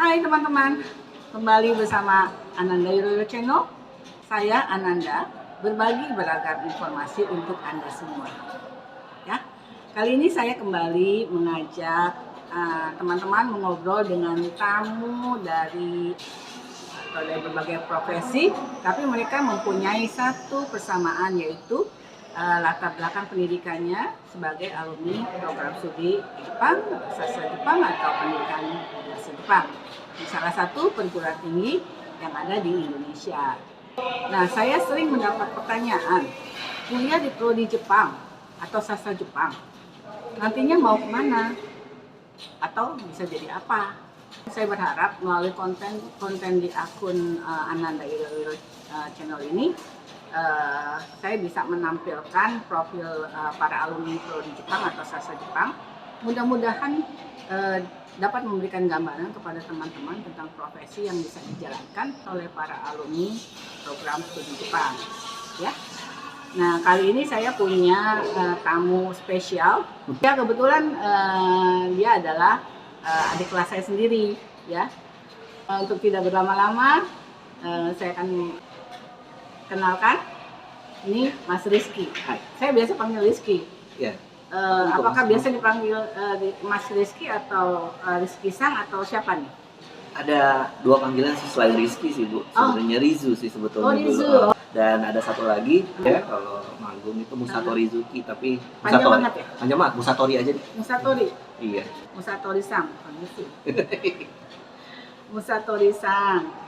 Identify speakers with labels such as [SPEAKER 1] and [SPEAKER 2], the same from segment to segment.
[SPEAKER 1] Hai teman-teman, kembali bersama Ananda Yuryo Channel. Saya Ananda, berbagi beragam informasi untuk Anda semua. Ya, kali ini saya kembali mengajak teman-teman mengobrol dengan tamu dari berbagai profesi, tapi mereka mempunyai satu persamaan, yaitu latar belakang pendidikannya sebagai alumni program studi Jepang, sastra Jepang atau pendidikan bahasa Jepang di salah satu perguruan tinggi yang ada di Indonesia. Nah, saya sering mendapat pertanyaan, kuliah di prodi Jepang atau sastra Jepang, nantinya mau kemana? Atau bisa jadi apa? Saya berharap melalui konten di akun Ananda Yuryo Channel ini, saya bisa menampilkan profil para alumni prodi Jepang atau sastra Jepang. Mudah-mudahan dapat memberikan gambaran kepada teman-teman tentang profesi yang bisa dijalankan oleh para alumni program studi Jepang. Ya. Nah, kali ini saya punya tamu spesial. Ya, kebetulan dia adalah adik kelas saya sendiri. Ya. Untuk tidak berlama-lama, saya akan kenalkan, ini Mas Rizky.
[SPEAKER 2] Hai.
[SPEAKER 1] Saya biasa panggil Rizky.
[SPEAKER 2] Ya.
[SPEAKER 1] Apakah biasa dipanggil Mas Rizky atau Rizky Sang atau siapa nih?
[SPEAKER 2] Ada dua panggilan sih selain Rizky sih Bu. Sebenarnya Rizu sih sebetulnya.
[SPEAKER 1] Rizu.
[SPEAKER 2] Dulu. Dan ada satu lagi ya kalau manggung itu Musato Rizuki, tapi
[SPEAKER 1] panjang
[SPEAKER 2] Musatori.
[SPEAKER 1] banget ya?
[SPEAKER 2] Panjang banget, Musatori aja deh.
[SPEAKER 1] Musatori.
[SPEAKER 2] Iya.
[SPEAKER 1] Musatori Sang. Musatori Sang.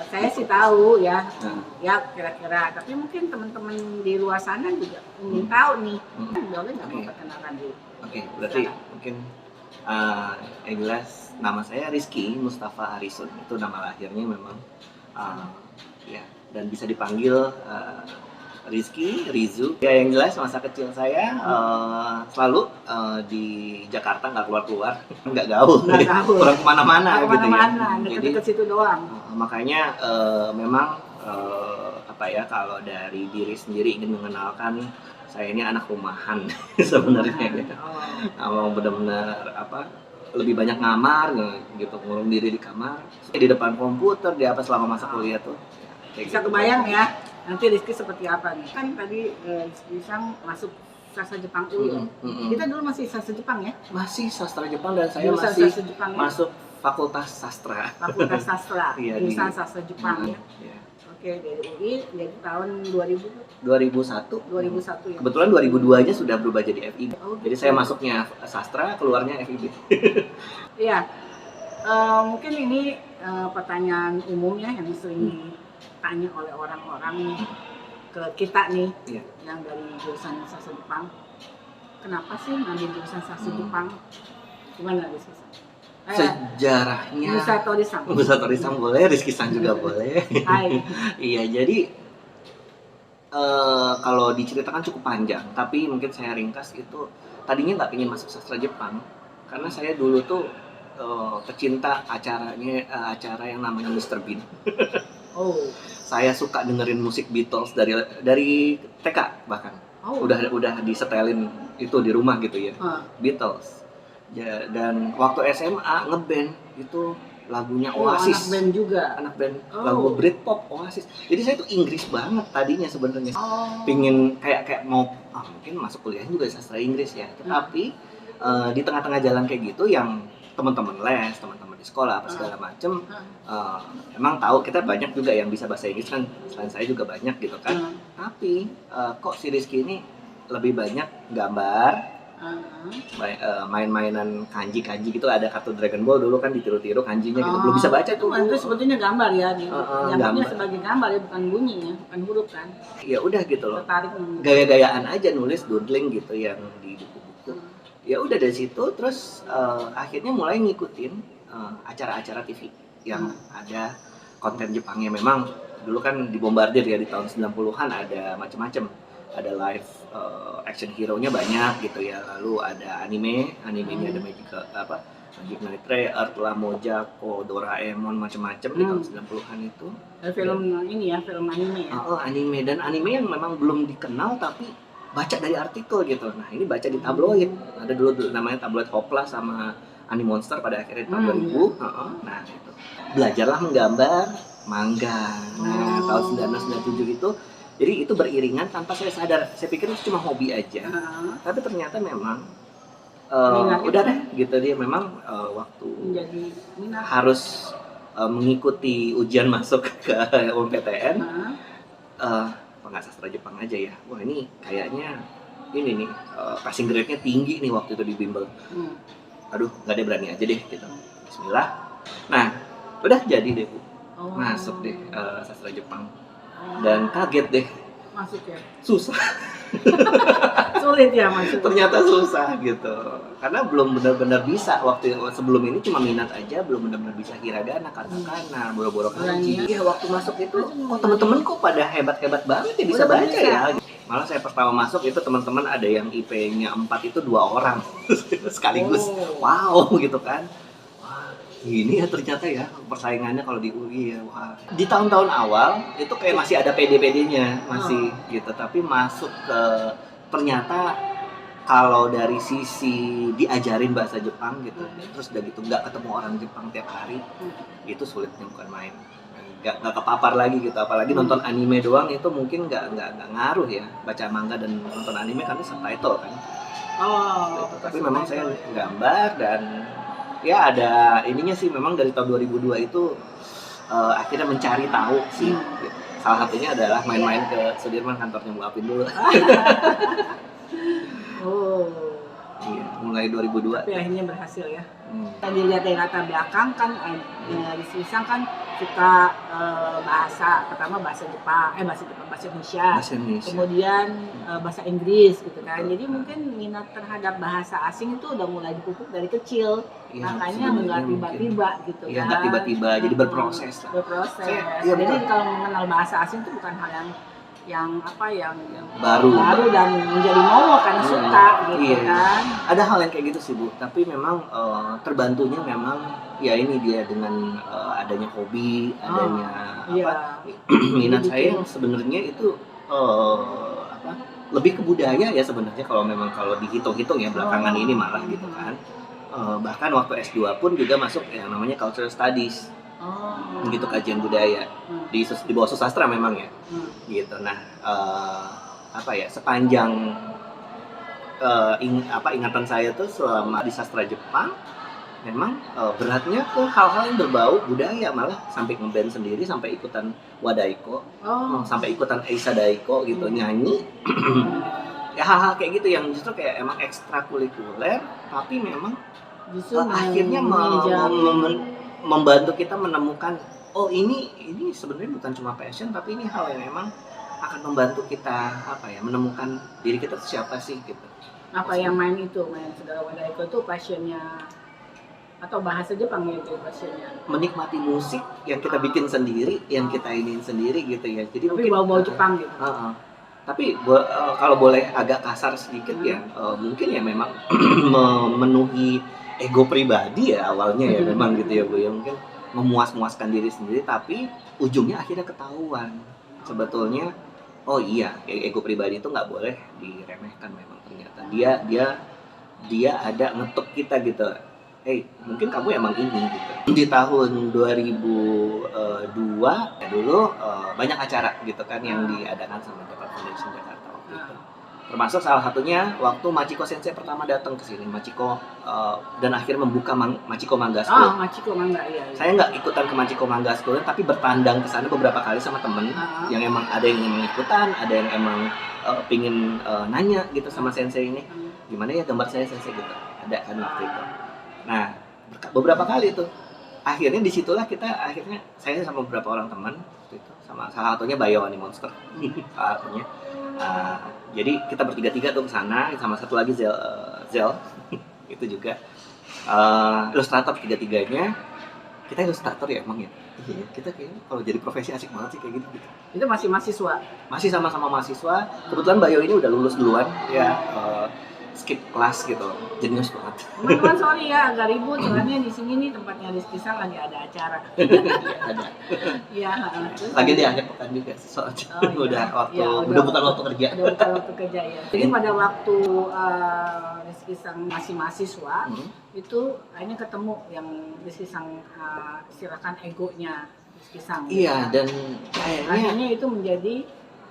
[SPEAKER 1] Saya sih tahu ya, ya kira-kira. Tapi mungkin teman-teman di luar sana juga ingin tahu nih. Boleh nggak memperkenalkan dulu?
[SPEAKER 2] Oke, berarti mungkin yang jelas nama saya Rizky Mustafa Harison. Itu nama lahirnya memang. Ya, dan bisa dipanggil Rizky, Rizu. Ya, yang jelas masa kecil saya selalu di Jakarta, nggak keluar-keluar, nggak gaul, kurang kemana-mana gitu ya.
[SPEAKER 1] Jadi ke situ doang.
[SPEAKER 2] Makanya memang apa ya, kalau dari diri sendiri ingin mengenalkan saya ini anak rumahan sebenarnya. Mau benar-benar apa, lebih banyak ngamar gitu, ngurung diri di kamar, di depan komputer, di apa selama masa kuliah tuh.
[SPEAKER 1] Bisa kebayang ya, nanti Rizky seperti apa nih? Kan tadi Rizky Sang masuk sastra Jepang UI. Kita dulu masih sastra Jepang ya?
[SPEAKER 2] Masih sastra Jepang, dan saya
[SPEAKER 1] jurusan
[SPEAKER 2] masih
[SPEAKER 1] Jepang,
[SPEAKER 2] masuk Fakultas Sastra.
[SPEAKER 1] Fakultas Sastra,
[SPEAKER 2] Iya,
[SPEAKER 1] jurusan sastra Jepang ya.
[SPEAKER 2] Iya.
[SPEAKER 1] Oke, dari UI dari tahun 2001.
[SPEAKER 2] 2001
[SPEAKER 1] ya.
[SPEAKER 2] Kebetulan 2002-nya sudah berubah jadi FIB.
[SPEAKER 1] Oh,
[SPEAKER 2] jadi saya masuknya sastra, keluarnya FIB.
[SPEAKER 1] Iya. Mungkin ini pertanyaan umum ya yang sering ditanya oleh orang-orang ke kita nih, yang dari jurusan sastra Jepang. Kenapa sih ngambil jurusan sastra Jepang? Gimana Rizky Sang?
[SPEAKER 2] Sejarahnya Musatori Sang boleh, Rizky Sang juga boleh.
[SPEAKER 1] Hai.
[SPEAKER 2] Iya, jadi kalau diceritakan cukup panjang, tapi mungkin saya ringkas. Itu tadinya nggak pengen masuk sastra Jepang karena saya dulu tuh pecinta acara yang namanya Mr. Bean.
[SPEAKER 1] Oh.
[SPEAKER 2] Saya suka dengerin musik Beatles dari TK bahkan. Oh. Udah disetelin itu di rumah gitu ya. Beatles. Ya, dan waktu SMA ngeband itu lagunya Oasis.
[SPEAKER 1] Anak band juga.
[SPEAKER 2] Anak band lagu Britpop Oasis. Jadi saya tuh Inggris banget tadinya sebenarnya. Pingin kayak mau mungkin masuk kuliah juga sastra Inggris ya. Tetapi di tengah-tengah jalan kayak gitu, yang teman-teman les, teman-teman di sekolah apa segala macem, emang tahu kita banyak juga yang bisa bahasa Inggris kan, selain saya juga banyak gitu kan. Tapi kok si Rizky ini lebih banyak gambar, main-mainan kanji gitu. Ada kartu Dragon Ball dulu kan, ditiru-tiru kanjinya gitu. Belum bisa baca tuh.
[SPEAKER 1] Itu sebetulnya gambar ya, gambarnya sebagai gambar ya, bukan bunyi ya, bukan huruf kan.
[SPEAKER 2] Ya udah gitu loh.
[SPEAKER 1] Tertarik
[SPEAKER 2] gaya-gayaan aja nulis doodling gitu yang di buku-buku. Ya udah dari situ terus akhirnya mulai ngikutin acara-acara TV yang ada konten Jepangnya. Memang dulu kan dibombardir ya di tahun 90-an, ada macam-macam. Ada live action hero-nya banyak gitu ya. Lalu ada animenya ada Magic Knight Ray, Earth, Mojako, Doraemon, macam-macam di tahun 90-an itu.
[SPEAKER 1] Film ini ya, film anime ya.
[SPEAKER 2] Anime, dan anime yang memang belum dikenal tapi baca dari artikel gitu. Nah, ini baca di tabloid. Ada dulu namanya tabloid Hopla sama Animonster pada akhirnya di tahun 2000. Nah itu belajarlah menggambar manga. Nah tahun 1997 itu, jadi itu beriringan tanpa saya sadar. Saya pikir itu cuma hobi aja, tapi ternyata memang udah deh gitu, dia memang waktu
[SPEAKER 1] menjadi minat.
[SPEAKER 2] harus mengikuti ujian masuk ke UMPTN, nggak sastra Jepang aja ya. Wah ini kayaknya ini nih passing grade-nya tinggi nih waktu itu di bimbel. Aduh nggak deh, berani aja deh gitu. Bismillah. Nah udah jadi deh Bu, masuk deh sastra Jepang, dan kaget deh,
[SPEAKER 1] Masuk ya.
[SPEAKER 2] susah.
[SPEAKER 1] Sulit ya masuk.
[SPEAKER 2] Ternyata susah gitu, karena belum benar-benar bisa. Waktu sebelum ini cuma minat aja, belum benar-benar bisa hiragana, katakana, boro-boro kanji. Iya waktu masuk itu, oh teman-teman kok pada hebat-hebat banget ya bisa
[SPEAKER 1] Udah
[SPEAKER 2] baca
[SPEAKER 1] bisa.
[SPEAKER 2] ya. Malah saya pertama masuk itu teman-teman ada yang IP-nya 4 itu 2 orang sekaligus. Wow gitu kan. Wah, ini ya ternyata ya persaingannya kalau di UI ya. Wah. Di tahun-tahun awal itu kayak masih ada PD-PD-nya masih gitu, tapi masuk ke ternyata kalau dari sisi diajarin bahasa Jepang gitu, terus udah gitu nggak ketemu orang Jepang tiap hari, itu sulitnya bukan main. Nggak kepapar lagi gitu, apalagi nonton anime doang itu mungkin nggak ngaruh ya, baca manga dan nonton anime karena subtitle kan. Gitu. Tapi memang saya gambar dan ya ada ininya sih, memang dari tahun 2002 itu akhirnya mencari tahu sih. Gitu. Salah satunya adalah main-main ke Sudirman, kantornya Bu Apin dulu. Iya, mulai 2002.
[SPEAKER 1] Tapi akhirnya berhasil ya. Tadi lihat dari latar belakang kan, di Sisang kan suka bahasa, pertama bahasa Indonesia, kemudian bahasa Inggris gitu kan. Jadi mungkin minat terhadap bahasa asing itu udah mulai dipupuk dari kecil, makanya nggak tiba-tiba gitu kan.
[SPEAKER 2] Iya, nggak tiba-tiba, jadi berproses lah.
[SPEAKER 1] Jadi kalau mengenal bahasa asing itu bukan hal yang
[SPEAKER 2] baru
[SPEAKER 1] dan menjadi momok karena suka gitu kan.
[SPEAKER 2] Ada hal yang kayak gitu sih Bu, tapi memang terbantunya memang ya ini dia dengan adanya hobi, adanya minat saya yang sebenarnya itu lebih ke budaya ya sebenarnya, kalau dihitung-hitung ya belakangan ini malah gitu kan. Bahkan waktu S2 pun juga masuk yang namanya Cultural Studies. Gitu, kajian budaya di bawah sastra memang ya. Gitu. Nah, sepanjang ingatan saya tuh selama di sastra Jepang memang beratnya ke hal-hal yang berbau budaya, malah sampai ngeband sendiri, sampai ikutan wadaiko, sampai ikutan Eisa Daiko gitu, nyanyi. Ya hal-hal kayak gitu yang justru kayak emang ekstrakurikuler, tapi memang justru akhirnya membantu kita menemukan, oh ini sebenarnya bukan cuma passion, tapi ini hal yang memang akan membantu kita menemukan diri kita siapa sih gitu.
[SPEAKER 1] Main segala wadaiko itu passionnya atau bahasa Jepang ya itu passionnya? Menikmati
[SPEAKER 2] musik yang kita bikin sendiri, yang kita iniin sendiri gitu ya. Jadi
[SPEAKER 1] tapi bau-bau Jepang gitu.
[SPEAKER 2] Tapi kalau boleh agak kasar sedikit ya, mungkin ya memang memenuhi ego pribadi ya awalnya ya memang gitu ya Bu ya, mungkin memuaskan diri sendiri, tapi ujungnya akhirnya ketahuan sebetulnya, oh iya ego pribadi itu nggak boleh diremehkan. Memang ternyata dia ada ngetuk kita gitu, mungkin kamu emang ini gitu. Di tahun 2002 ya dulu banyak acara gitu kan yang diadakan sama Japan Foundation Jakarta waktu itu. Termasuk salah satunya waktu Machiko Sensei pertama datang ke sini, Machiko, dan akhirnya membuka Machiko Manga School.
[SPEAKER 1] Machiko Manga, iya.
[SPEAKER 2] Saya nggak ikutan ke Machiko Manga School, tapi bertandang ke sana beberapa kali sama temen, yang emang ada yang emang ikutan, ada yang emang pingin nanya gitu sama sensei ini, gimana ya gambar saya sensei gitu, ada kan waktu itu. Nah, beberapa kali tuh, akhirnya disitulah akhirnya saya sama beberapa orang teman itu, sama salah satunya Bayo Animonster, salah satunya. Jadi kita bertiga-tiga tuh kesana, sama satu lagi Zel itu juga ilustrator, tiga-tiganya. Kita ilustrator ya emang ya. Kita kayaknya kalau jadi profesi asik banget sih kayak gitu.
[SPEAKER 1] Itu masih mahasiswa?
[SPEAKER 2] Masih sama-sama mahasiswa. Kebetulan Bayo ini udah lulus duluan ya. Skip kelas gitu, jenius banget.
[SPEAKER 1] Teman-teman sorry ya agak ribut, soalnya di sini nih tempatnya Rizky Sang lagi ada acara.
[SPEAKER 2] Ada.
[SPEAKER 1] Iya.
[SPEAKER 2] Lagi di akhir pekan juga, soalnya udah bukan waktu kerja.
[SPEAKER 1] Udah bukan waktu kerja ya. Jadi pada waktu Rizky Sang masih mahasiswa, itu akhirnya ketemu yang Rizky Sang silakan egonya Rizky Sang.
[SPEAKER 2] Iya, dan
[SPEAKER 1] akhirnya itu menjadi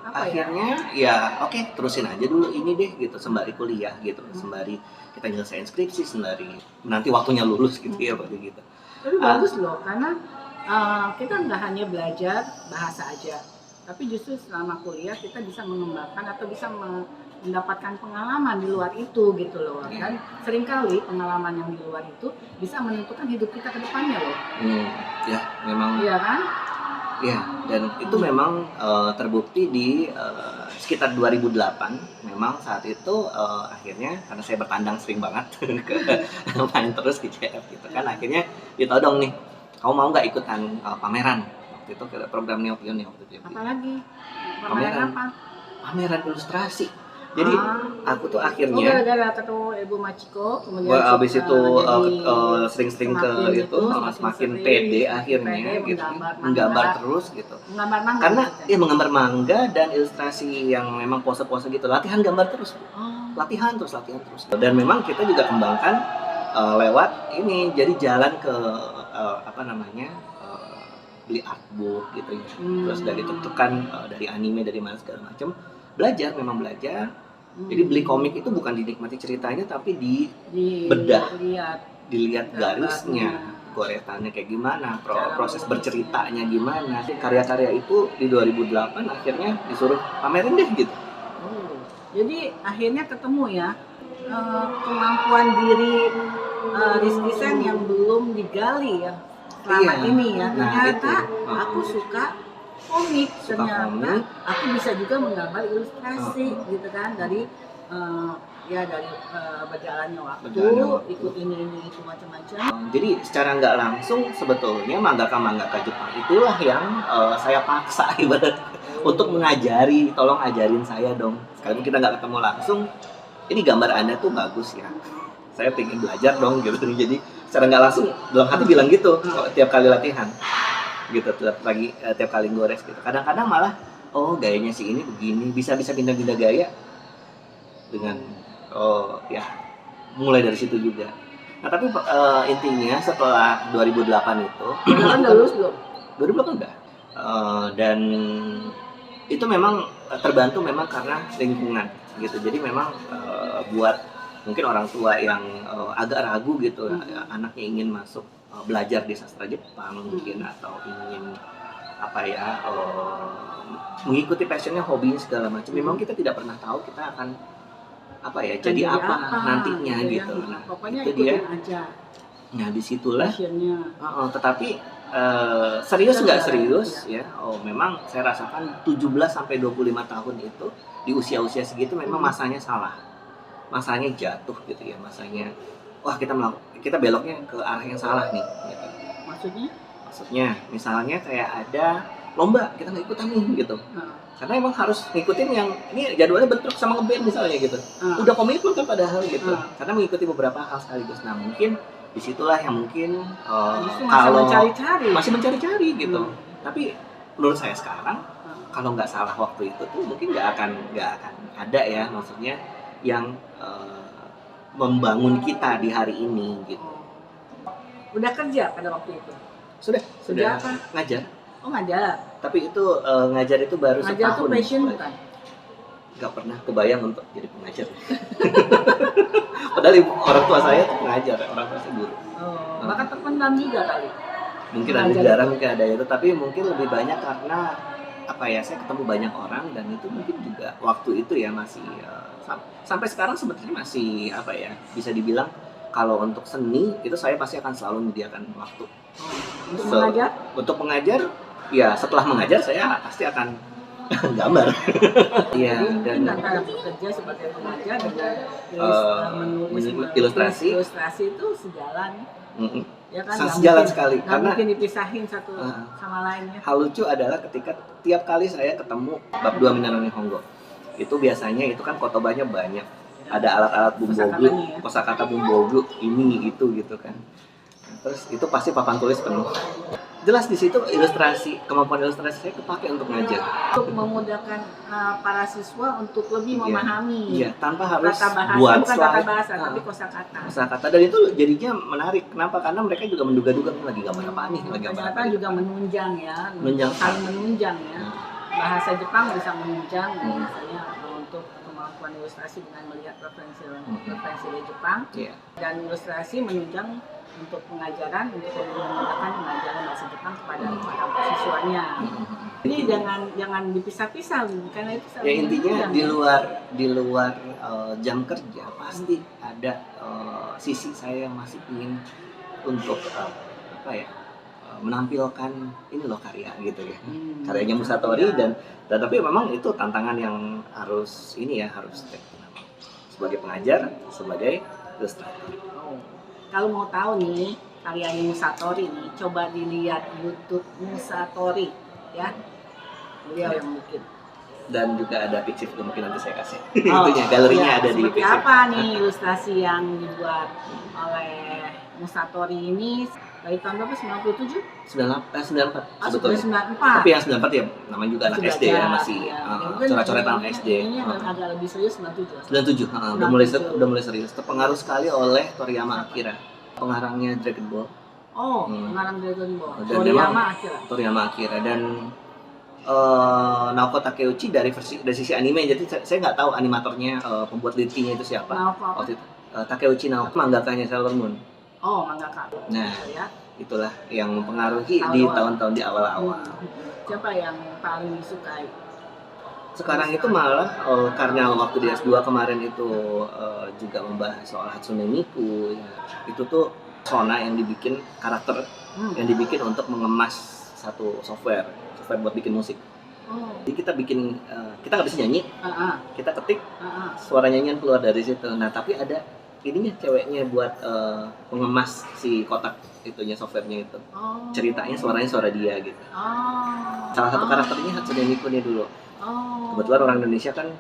[SPEAKER 1] apa
[SPEAKER 2] akhirnya ya oke, terusin aja dulu ini deh gitu, sembari kuliah gitu, sembari kita nyelesain skripsi, sembari nanti waktunya lulus gitu ya, Pak gitu.
[SPEAKER 1] Tapi bagus loh, karena kita nggak hanya belajar bahasa aja, tapi justru selama kuliah kita bisa mengembangkan atau bisa mendapatkan pengalaman di luar itu gitu loh. Dan seringkali pengalaman yang di luar itu bisa menentukan hidup kita ke depannya loh.
[SPEAKER 2] Ya memang.
[SPEAKER 1] Iya kan?
[SPEAKER 2] Ya, dan itu memang terbukti di sekitar 2008. Memang saat itu akhirnya karena saya bertandang sering banget ke main terus di CF gitu kan, akhirnya ditodong nih, kamu mau nggak ikutan pameran waktu itu ke program Neopion waktu itu.
[SPEAKER 1] Apalagi pameran apa?
[SPEAKER 2] Pameran ilustrasi. Jadi aku tuh akhirnya
[SPEAKER 1] gara-gara ketemu Ibu Machiko, kemudian
[SPEAKER 2] habis itu sering-sering ke itu, semakin pede akhirnya gitu, menggambar terus gitu.
[SPEAKER 1] Menggambar mangga.
[SPEAKER 2] Karena ya menggambar mangga dan ilustrasi yang memang pose-pose gitu, latihan gambar terus, latihan terus. Dan memang kita juga kembangkan lewat ini, jadi jalan ke beli artbook gitu ya. Terus dari tuk-tukan, dari anime, dari mana segala macam, memang belajar. Jadi beli komik itu bukan dinikmati ceritanya, tapi dilihat garisnya, goretannya kayak gimana, proses berceritanya gimana. Karya-karya itu di 2008 akhirnya disuruh pamerin deh gitu.
[SPEAKER 1] Jadi akhirnya ketemu ya kemampuan diri Rizky Sang yang belum digali ya selama ini ya. Ternyata aku suka komik, ternyata aku bisa juga menggambar ilustrasi gitu kan, dari berjalannya waktu, ikut ini itu macam-macam.
[SPEAKER 2] Jadi secara nggak langsung sebetulnya mangaka Jepang itulah yang saya paksa ibarat untuk mengajari, tolong ajarin saya dong. Sekarang kita nggak ketemu langsung, ini gambar Anda tuh bagus ya, saya pengen belajar dong gitu. Jadi secara nggak langsung dalam hati bilang gitu tiap kali latihan gitu, tiap kali gores gitu. Kadang-kadang malah gayanya si ini begini, bisa pindah-pindah gaya dengan mulai dari situ juga. Nah tapi intinya setelah 2008 itu
[SPEAKER 1] kan lulus belum?
[SPEAKER 2] 2008 enggak, dan itu memang terbantu memang karena lingkungan gitu. Jadi memang buat mungkin orang tua yang agak ragu gitu, anaknya ingin masuk belajar di sastra Jepang mungkin, atau ingin mengikuti passionnya, hobinya segala macam. Memang kita tidak pernah tahu kita akan jadi apa nantinya gitu. Nah,
[SPEAKER 1] pokoknya
[SPEAKER 2] itu dia
[SPEAKER 1] aja.
[SPEAKER 2] Nah disitulah
[SPEAKER 1] passionnya.
[SPEAKER 2] Tetapi serius nggak serius ya, memang saya rasakan 17 sampai 25 tahun itu di usia segitu memang masanya salah, masanya jatuh gitu ya, masanya wah kita beloknya ke arah yang salah nih gitu. Maksudnya misalnya kayak ada lomba kita nggak ikutan nih gitu, karena emang harus ngikutin yang ini jadwalnya bentrok sama ngeband misalnya gitu, udah komitmen kan padahal gitu, karena mengikuti beberapa hal sekaligus. Nah mungkin disitulah yang mungkin kalau masih mencari-cari gitu. Tapi menurut saya sekarang kalau nggak salah waktu itu tuh mungkin nggak akan ada ya, maksudnya yang membangun kita di hari ini gitu.
[SPEAKER 1] Udah kerja pada waktu itu?
[SPEAKER 2] Sudah
[SPEAKER 1] apa?
[SPEAKER 2] Ngajar.
[SPEAKER 1] Oh ngajar.
[SPEAKER 2] Tapi itu ngajar itu baru
[SPEAKER 1] ngajar
[SPEAKER 2] setahun.
[SPEAKER 1] Ngajar itu passion bukan?
[SPEAKER 2] Gak pernah kebayang untuk jadi pengajar. Padahal orang tua saya tuh pengajar, orang tua saya guru.
[SPEAKER 1] Bakat terpendam juga kali.
[SPEAKER 2] Mungkin ada jarang, mungkin ada itu, tapi mungkin lebih banyak karena saya ketemu banyak orang, dan itu mungkin juga waktu itu ya masih sampai sekarang sebetulnya masih bisa dibilang kalau untuk seni itu saya pasti akan selalu menyediakan waktu. Untuk mengajar ya, setelah mengajar saya pasti akan gambar. Iya,
[SPEAKER 1] dan antara bekerja sebagai pengajar dengan menulis ilustrasi itu sejalan. Ya kan,
[SPEAKER 2] sejalan sekali,
[SPEAKER 1] karena mungkin dipisahin satu sama lainnya.
[SPEAKER 2] Hal lucu adalah ketika tiap kali saya ketemu bab 2 Minano Nihongo, itu biasanya itu kan kotobanya banyak, ada alat-alat bumbogu, kosakata bumbogu ini itu gitu kan. Terus itu pasti papan tulis penuh. jelas di situ kemampuan ilustrasi saya kepake untuk ngajar.
[SPEAKER 1] Untuk memudahkan para siswa untuk lebih
[SPEAKER 2] Iya.
[SPEAKER 1] memahami
[SPEAKER 2] Iya, tanpa harus
[SPEAKER 1] kata bahasa,
[SPEAKER 2] buat
[SPEAKER 1] bukan kata
[SPEAKER 2] slide.
[SPEAKER 1] bahasa, tapi kosakata.
[SPEAKER 2] Kosakata, dan itu jadinya menarik. Kenapa? Karena mereka juga menduga-duga lagi gambar apa nih, lagi gambar apa.
[SPEAKER 1] Ternyata juga menunjang ya,
[SPEAKER 2] Menunjang.
[SPEAKER 1] saling menunjang ya. Bahasa Jepang bisa menunjang,
[SPEAKER 2] Hmm.
[SPEAKER 1] misalnya untuk kemampuan ilustrasi dengan melihat referensi dari Jepang,
[SPEAKER 2] Iya.
[SPEAKER 1] dan ilustrasi menunjang untuk pengajaran, untuk memudahkan pengajaran bahasa Jepang kepada para siswanya. Jadi jangan dipisah-pisah, karena itu
[SPEAKER 2] Ya intinya
[SPEAKER 1] menunjang,
[SPEAKER 2] di luar jam kerja pasti ada sisi saya yang masih ingin untuk menampilkan ini loh karya gitu ya. Karyanya Musatori, dan tapi memang itu tantangan yang harus sebagai pengajar, sebagai ilustrator.
[SPEAKER 1] Oh. Kalau mau tahu nih karyanya Musatori nih, coba dilihat YouTube Musatori ya. Beliau yang bikin.
[SPEAKER 2] Dan juga ada Pixiv, mungkin nanti saya kasih. Itunya galerinya ada di
[SPEAKER 1] Seperti
[SPEAKER 2] Pixiv.
[SPEAKER 1] apa nih ilustrasi yang dibuat oleh Musatori ini dari tahun berapa? 97?
[SPEAKER 2] 94
[SPEAKER 1] Ah, sudah
[SPEAKER 2] sebetulnya.
[SPEAKER 1] 94.
[SPEAKER 2] Tapi yang 94 ya namanya juga anak
[SPEAKER 1] Sudah
[SPEAKER 2] SD ya,
[SPEAKER 1] jarang,
[SPEAKER 2] masih
[SPEAKER 1] ya.
[SPEAKER 2] coret-coretan anak SD.
[SPEAKER 1] Ini agak lebih serius 97.
[SPEAKER 2] 97, udah mulai serius. Terpengaruh sekali oleh Toriyama Akira, pengarangnya Dragon Ball.
[SPEAKER 1] Oh, pengarang Dragon Ball.
[SPEAKER 2] Dan memang
[SPEAKER 1] Toriyama Akira.
[SPEAKER 2] Toriyama Akira dan Naoko Takeuchi dari sisi anime. Jadi saya nggak tahu animatornya, pembuat lirikinya itu siapa.
[SPEAKER 1] Naoko apa?
[SPEAKER 2] Waktu itu Takeuchi Naoko, manggakanya Sailor Moon.
[SPEAKER 1] Oh, mangaka.
[SPEAKER 2] Nah,
[SPEAKER 1] Ya.
[SPEAKER 2] itulah yang mempengaruhi di tahun-tahun di awal-awal.
[SPEAKER 1] Siapa yang paling disukai?
[SPEAKER 2] Sekarang itu malah karena waktu di S2 kemarin itu juga membahas soal Hatsune Miku ya. Itu tuh persona yang dibikin, karakter yang dibikin untuk mengemas satu software buat bikin musik.
[SPEAKER 1] Oh.
[SPEAKER 2] Jadi kita bikin, kita nggak bisa nyanyi, kita ketik suara nyanyian keluar dari situ. Nah tapi ada ininya, ceweknya buat mengemas si kotak itunya, softwarenya itu.
[SPEAKER 1] Oh.
[SPEAKER 2] Ceritanya suaranya suara dia gitu.
[SPEAKER 1] Oh.
[SPEAKER 2] Salah satu karakternya Hatsune Miku nih dulu.
[SPEAKER 1] Oh.
[SPEAKER 2] Kebetulan orang Indonesia kan,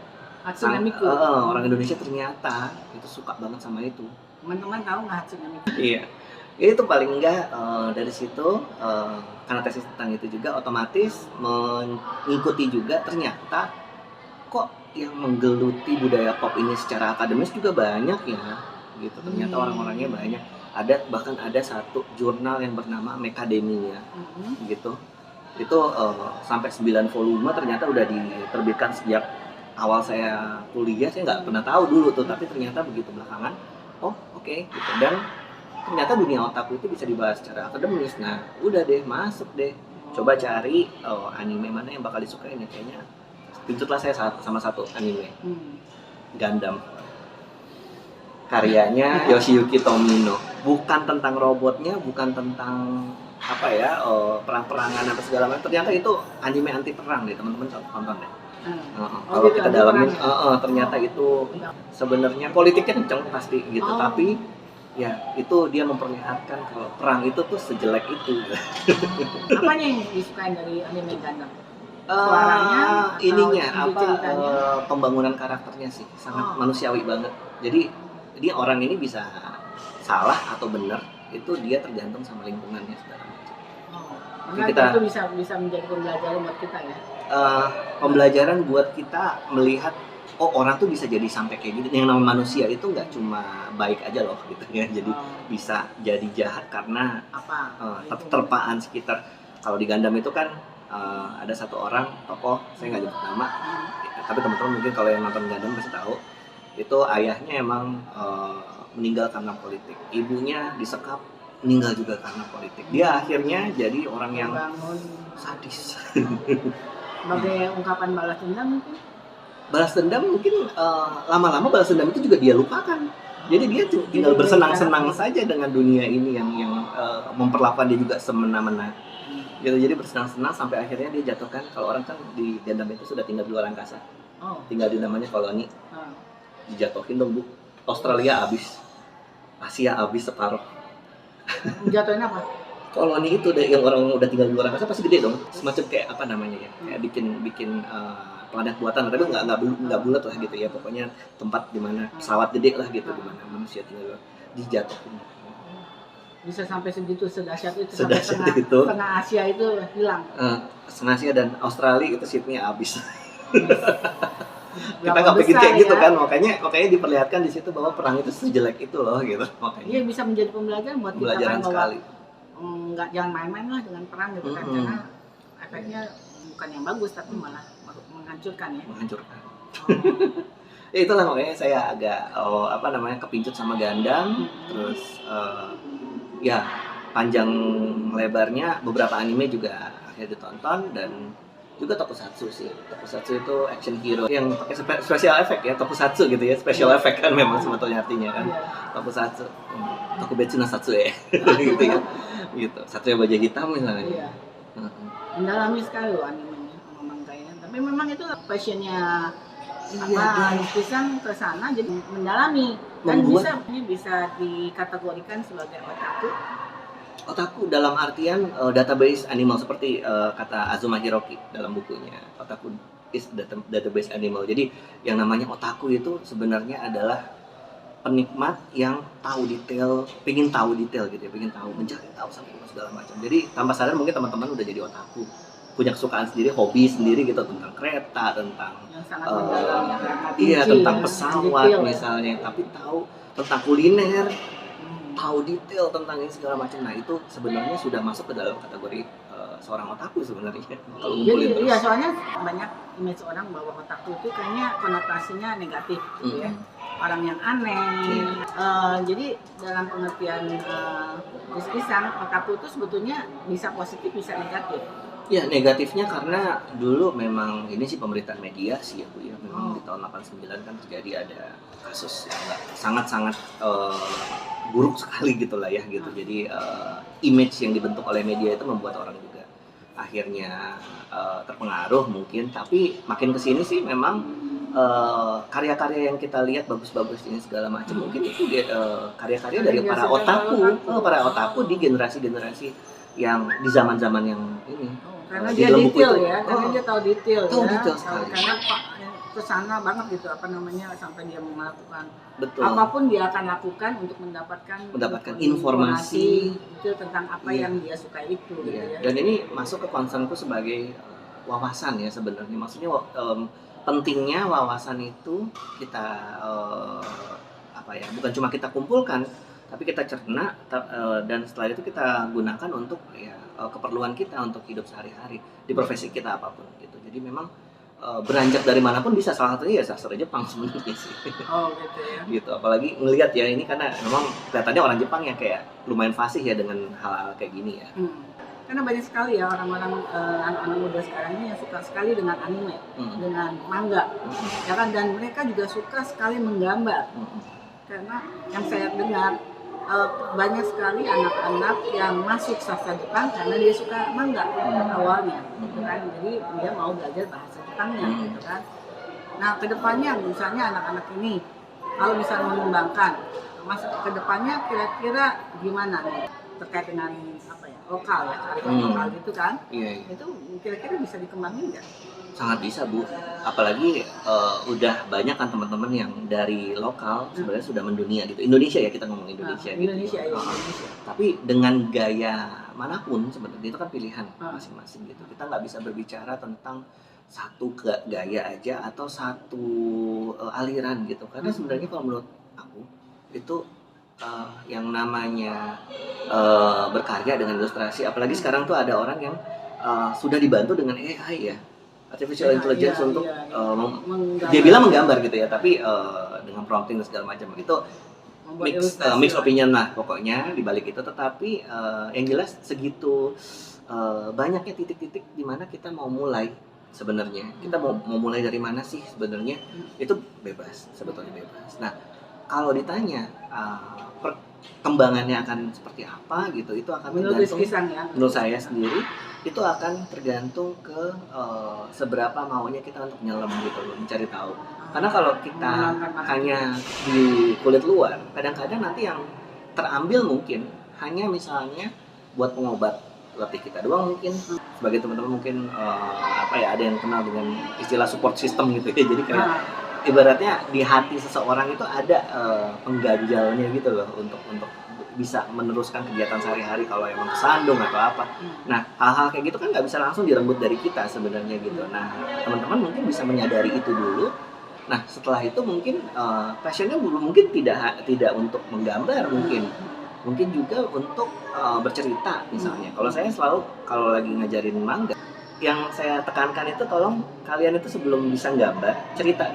[SPEAKER 1] Hatsune Miku.
[SPEAKER 2] orang Indonesia ternyata itu suka banget sama itu.
[SPEAKER 1] Teman-teman tahu nggak Hatsune Miku?
[SPEAKER 2] Iya. Itu paling enggak dari situ, karena tesis tentang itu juga otomatis mengikuti juga, ternyata kok yang menggeluti budaya pop ini secara akademis juga banyak ya gitu. Ternyata orang-orangnya banyak. Bahkan ada satu jurnal yang bernama Macadamia gitu. Itu sampai 9 volume ternyata udah diterbitkan sejak awal saya kuliah. Saya nggak pernah tahu dulu tuh, tapi ternyata begitu belakangan oke, gitu. Dan ternyata dunia otaku itu bisa dibahas secara akademis. Nah udah deh, masuk deh, coba cari anime mana yang bakal disukain ya. Kayaknya pincut lah saya sama satu anime, Gundam, karyanya Yoshiyuki Tomino. Bukan tentang robotnya, bukan tentang perang-perangan atau segala macam. Ternyata itu anime anti perang deh, teman-teman tonton deh. Kalau kita dalamin, ternyata itu sebenarnya politiknya kenceng pasti gitu, tapi ya itu dia memperlihatkan kalau perang itu tuh sejelek itu.
[SPEAKER 1] Apanya yang disukai dari anime Gundam? Suaranya,
[SPEAKER 2] ininya
[SPEAKER 1] ceritanya?
[SPEAKER 2] Pembangunan karakternya sih sangat manusiawi banget. Jadi dia orang ini bisa salah atau benar, itu dia tergantung sama lingkungannya segala macam.
[SPEAKER 1] Itu bisa menjadi pembelajaran buat kita ya.
[SPEAKER 2] Pembelajaran buat kita melihat orang tuh bisa jadi sampai kayak gitu. Yang namanya manusia itu nggak cuma baik aja loh gitu ya. Jadi bisa jadi jahat karena terpaan sekitar. Kalau di Gundam itu kan ada satu orang tokoh, saya nggak nyebut nama, tapi teman-teman mungkin kalau yang nonton Gundam pasti tahu. Itu ayahnya emang meninggal karena politik, ibunya disekap, meninggal juga karena politik. Dia akhirnya jadi orang yang sadis.
[SPEAKER 1] Sebagai ungkapan balas dendam mungkin?
[SPEAKER 2] Balas dendam mungkin, lama-lama balas dendam itu juga dia lupakan. Jadi dia tinggal bersenang-senang saja dengan dunia ini yang memperlakukan dia juga semena-mena. Gitu, jadi bersenang-senang sampai akhirnya dia jatuhkan. Kalau orang kan di Gundam itu sudah tinggal di luar angkasa, tinggal di namanya koloni, dijatuhin dong Bu. Australia habis, Asia habis separuh.
[SPEAKER 1] Jatuhin apa?
[SPEAKER 2] Koloni itu yang orang udah tinggal di luar angkasa pasti gede dong, semacam kayak apa namanya ya, kayak bikin planet buatan, tapi nggak bulat lah gitu ya, pokoknya tempat di mana pesawat gede lah gitu, di mana manusia tinggal, dijatuhin.
[SPEAKER 1] bisa sampai segitu, sedahsyat itu, sampai
[SPEAKER 2] Sedahsyat itu.
[SPEAKER 1] tengah Asia itu hilang.
[SPEAKER 2] Asia dan Australia itu seatnya habis. Kita
[SPEAKER 1] Berapa
[SPEAKER 2] nggak pikir
[SPEAKER 1] besar
[SPEAKER 2] kayak gitu
[SPEAKER 1] ya.
[SPEAKER 2] kan, makanya diperlihatkan di situ bahwa perang itu sejelek itu loh gitu, makanya.
[SPEAKER 1] Iya, bisa menjadi pembelajaran buat kita kan,
[SPEAKER 2] Pembelajaran
[SPEAKER 1] bahwa
[SPEAKER 2] sekali.
[SPEAKER 1] nggak, jangan main-main lah dengan perang gitu kan,
[SPEAKER 2] Mm-mm.
[SPEAKER 1] karena efeknya bukan yang bagus tapi malah menghancurkan ya.
[SPEAKER 2] Menghancurkan.
[SPEAKER 1] Oh.
[SPEAKER 2] Ya itulah makanya saya agak kepincut sama Gundam, terus ya panjang lebarnya beberapa anime juga akhirnya ditonton, dan juga tokusatsu sih. Tokusatsu itu action hero yang pakai special effect ya, tokusatsu gitu ya, special effect kan memang sebetulnya artinya kan.
[SPEAKER 1] Iya.
[SPEAKER 2] Tokusatsu, Tokubetsu no Satsu ya, gitu ya, gitu. Satria Baja Hitam misalnya.
[SPEAKER 1] Iya.
[SPEAKER 2] Heeh.
[SPEAKER 1] Mendalami sekali loh animenya sama manganya. Tapi memang itu passionnya
[SPEAKER 2] Iya,
[SPEAKER 1] apa Pisang ke sana, jadi mendalami dan
[SPEAKER 2] Membuat-
[SPEAKER 1] bisa dikategorikan sebagai otaku.
[SPEAKER 2] Otaku dalam artian database animal, seperti kata Azuma Hiroki dalam bukunya. Otaku is database animal. Jadi yang namanya otaku itu sebenarnya adalah penikmat yang tahu detail, pengen tahu detail gitu ya, pengen tahu, mencari tahu sampai segala macam. Jadi tanpa sadar mungkin teman-teman udah jadi otaku, punya kesukaan sendiri, hobi sendiri gitu, tentang kereta, tentang
[SPEAKER 1] Yang sangat mendalam, yang sangat
[SPEAKER 2] iya
[SPEAKER 1] rinci,
[SPEAKER 2] tentang
[SPEAKER 1] yang
[SPEAKER 2] pesawat
[SPEAKER 1] detail, ya.
[SPEAKER 2] misalnya, tapi tahu tentang kuliner,
[SPEAKER 1] Hmm.
[SPEAKER 2] tahu detail tentang ini segala macam. Nah itu sebenarnya sudah masuk ke dalam kategori seorang otaku sebenarnya kalau ngumpulin
[SPEAKER 1] Jadi
[SPEAKER 2] terus.
[SPEAKER 1] iya, soalnya banyak image orang bahwa otaku itu kayaknya konotasinya negatif gitu ya. Orang yang aneh. Jadi dalam pengertian Gus Pisang, otaku itu sebetulnya bisa positif, bisa negatif.
[SPEAKER 2] Ya negatifnya karena dulu memang ini sih pemberitaan media sih ya Bu ya, memang di tahun 89 kan terjadi ada kasus yang sangat-sangat buruk sekali gitulah ya gitu. Jadi image yang dibentuk oleh media itu membuat orang juga akhirnya terpengaruh mungkin. Tapi makin kesini sih memang karya-karya yang kita lihat bagus-bagus ini segala macam, mungkin itu karya-karya dari para otaku di generasi-generasi yang di zaman-zaman yang ini.
[SPEAKER 1] Karena
[SPEAKER 2] Di
[SPEAKER 1] dia
[SPEAKER 2] dalam buku
[SPEAKER 1] detail
[SPEAKER 2] itu,
[SPEAKER 1] ya, karena dia tahu detail
[SPEAKER 2] tahu
[SPEAKER 1] ya.
[SPEAKER 2] detail sekali.
[SPEAKER 1] Karena kesana banget gitu, apa namanya, sampai dia melakukan
[SPEAKER 2] Betul.
[SPEAKER 1] apapun dia akan lakukan untuk mendapatkan
[SPEAKER 2] informasi
[SPEAKER 1] itu tentang apa
[SPEAKER 2] Iya.
[SPEAKER 1] yang dia suka itu gitu
[SPEAKER 2] Iya.
[SPEAKER 1] ya.
[SPEAKER 2] Dan ini masuk ke concernku sebagai wawasan ya sebenarnya. Maksudnya pentingnya wawasan itu kita bukan cuma kita kumpulkan, tapi kita cerna dan setelah itu kita gunakan untuk keperluan kita untuk hidup sehari-hari di profesi kita apapun gitu. Jadi memang beranjak dari manapun bisa, salah satunya ya sastra Jepang sebenarnya sih.
[SPEAKER 1] Oh gitu ya.
[SPEAKER 2] Gitu, apalagi ngelihat ya ini karena memang kelihatannya orang Jepang yang kayak lumayan fasih ya dengan hal-hal kayak gini ya.
[SPEAKER 1] Karena banyak sekali ya orang-orang anak-anak muda sekarang ini yang suka sekali dengan anime, dengan manga, ya kan, dan mereka juga suka sekali menggambar. Karena yang saya dengar banyak sekali anak-anak yang masuk sastra Jepang karena dia suka manga awalnya, gitu kan. Jadi dia mau belajar bahasa Jepangnya, gitu kan. Nah, kedepannya misalnya anak-anak ini kalau misalnya mengembangkan, masuk ke depannya kira-kira gimana nih terkait dengan lokal ya, kearifan lokal gitu kan?
[SPEAKER 2] Iya.
[SPEAKER 1] Itu kira-kira bisa dikembangin nggak?
[SPEAKER 2] Sangat bisa Bu, apalagi udah banyak kan teman-teman yang dari lokal sebenarnya sudah mendunia gitu. Indonesia ya, kita ngomong Indonesia gitu.
[SPEAKER 1] Indonesia.
[SPEAKER 2] Tapi dengan gaya manapun sebenarnya itu kan pilihan masing-masing gitu. Kita nggak bisa berbicara tentang satu gaya aja atau satu aliran gitu. Karena sebenarnya kalau menurut aku itu yang namanya berkarya dengan ilustrasi, apalagi sekarang tuh ada orang yang sudah dibantu dengan AI ya. Artificial intelligence untuk dia bilang menggambar gitu ya, tapi dengan prompting dan segala macam itu mix opinion lah pokoknya di balik itu. Tetapi yang jelas segitu banyaknya titik-titik di mana kita mau mulai sebenarnya. Kita mau mulai dari mana sih sebenarnya, itu bebas, sebetulnya bebas. Nah, kalau ditanya perkembangannya akan seperti apa gitu, itu akan tergantung menurut saya sendiri. Itu akan tergantung ke seberapa maunya kita untuk nyelam gitu loh, mencari tahu. Karena kalau kita hanya di kulit luar, kadang-kadang nanti yang terambil mungkin hanya misalnya buat pengobat letih kita doang mungkin. Sebagai teman-teman mungkin ada yang kenal dengan istilah support system gitu ya. Jadi kayak ibaratnya di hati seseorang itu ada pengganjalnya gitu loh untuk bisa meneruskan kegiatan sehari-hari kalau emang kesandung atau apa. Nah, hal-hal kayak gitu kan nggak bisa langsung direnggut dari kita sebenarnya gitu. Nah, teman-teman mungkin bisa menyadari itu dulu. Nah, setelah itu mungkin passionnya mungkin tidak untuk menggambar mungkin juga untuk bercerita misalnya. Kalau saya selalu kalau lagi ngajarin mangga, yang saya tekankan itu tolong kalian itu sebelum bisa gambar cerita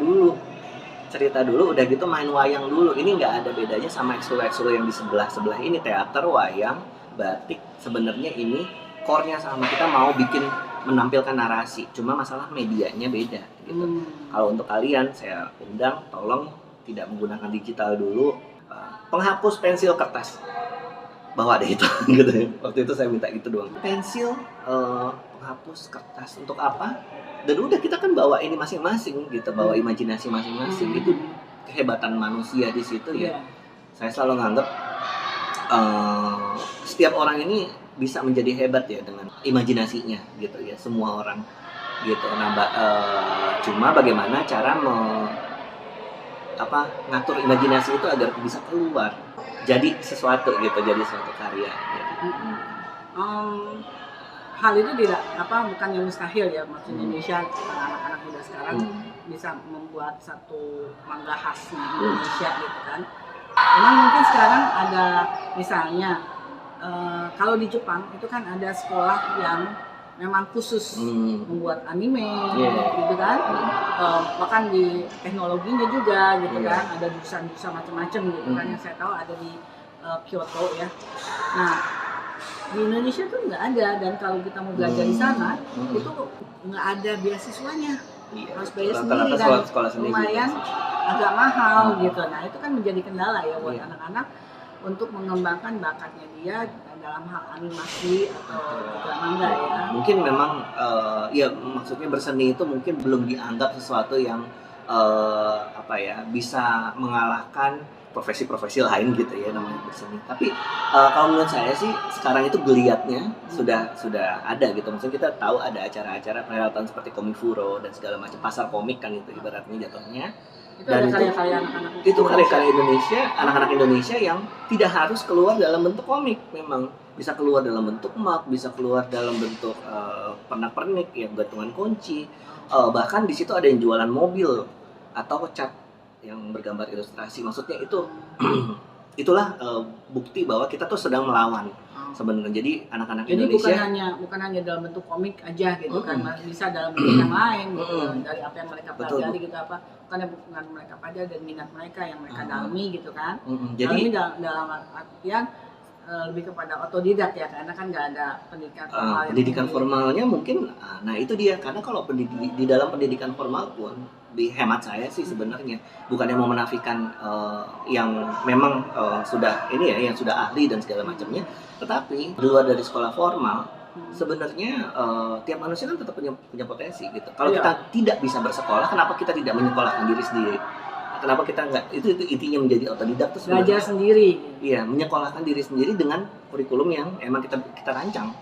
[SPEAKER 2] dulu, udah gitu main wayang dulu. Ini nggak ada bedanya sama ekskul yang di sebelah ini, teater, wayang, batik. Sebenarnya ini core-nya sama, kita mau bikin menampilkan narasi, cuma masalah medianya beda gitu. Kalau untuk kalian saya undang tolong tidak menggunakan digital dulu, penghapus pensil kertas, bawa deh itu gitu. Waktu itu saya minta gitu doang, pensil, penghapus kertas untuk apa? Dan udah kita kan bawa ini masing-masing gitu, bawa imajinasi masing-masing. Itu kehebatan manusia di situ ya. Saya selalu nganggap setiap orang ini bisa menjadi hebat ya dengan imajinasinya gitu ya, semua orang gitu. Nah, cuma bagaimana cara ngatur imajinasi itu agar bisa keluar jadi sesuatu gitu, jadi suatu karya gitu.
[SPEAKER 1] Hal itu bukan yang mustahil ya, maksudnya Indonesia, anak-anak muda sekarang bisa membuat satu mangga khasnya Indonesia gitu kan. Memang mungkin sekarang ada misalnya kalau di Jepang itu kan ada sekolah yang memang khusus membuat anime gitu kan, bahkan di teknologinya juga gitu kan, ada jurusan-jurusan macam-macam gitu kan, yang saya tahu ada di Kyoto ya. Nah, di Indonesia tuh nggak ada, dan kalau kita mau belajar di sana itu nggak ada beasiswanya, harus bayar sendiri dan lumayan agak mahal gitu. Nah, itu kan menjadi kendala ya buat anak-anak untuk mengembangkan bakatnya dia dalam hal animasi atau mangga ya.
[SPEAKER 2] Mungkin memang ya maksudnya berseni itu mungkin belum dianggap sesuatu yang bisa mengalahkan profesi-profesi lain gitu ya namanya berseni. Tapi kalau menurut saya sih sekarang itu geliatnya sudah ada gitu. Maksudnya kita tahu ada acara-acara perhelatan seperti Komifuro dan segala macam, pasar komik kan itu ibaratnya jatuhnya. Dan itu karya-karya Indonesia, anak-anak Indonesia yang tidak harus keluar dalam bentuk komik, memang bisa keluar dalam bentuk mug, bisa keluar dalam bentuk pernak-pernik, yang gantungan kunci, bahkan di situ ada yang jualan mobil atau cat yang bergambar ilustrasi. Maksudnya itu itulah bukti bahwa kita tuh sedang melawan sebenarnya. Jadi anak-anak Indonesia
[SPEAKER 1] bukan hanya dalam bentuk komik aja gitu kan, bisa dalam bentuk yang lain gitu, dari apa yang mereka pelajari gitu, bukan mereka pelajari dan minat mereka yang mereka dalami gitu kan. Jadi dalam artian lebih kepada otodidak ya, karena kan nggak ada pendidikan formal.
[SPEAKER 2] Pendidikan formalnya mungkin, nah itu dia, karena kalau di dalam pendidikan formal pun, di hemat saya sih sebenarnya bukannya mau menafikan yang memang sudah ini ya, yang sudah ahli dan segala macamnya, tetapi di luar dari sekolah formal sebenarnya tiap manusia kan tetap punya potensi gitu. Kalau kita tidak bisa bersekolah, kenapa kita tidak menyekolahkan diri sendiri? Kenapa kita nggak, itu intinya menjadi otodidak tuh sebenarnya.
[SPEAKER 1] Belajar sendiri.
[SPEAKER 2] Iya, menyekolahkan diri sendiri dengan kurikulum yang emang kita rancang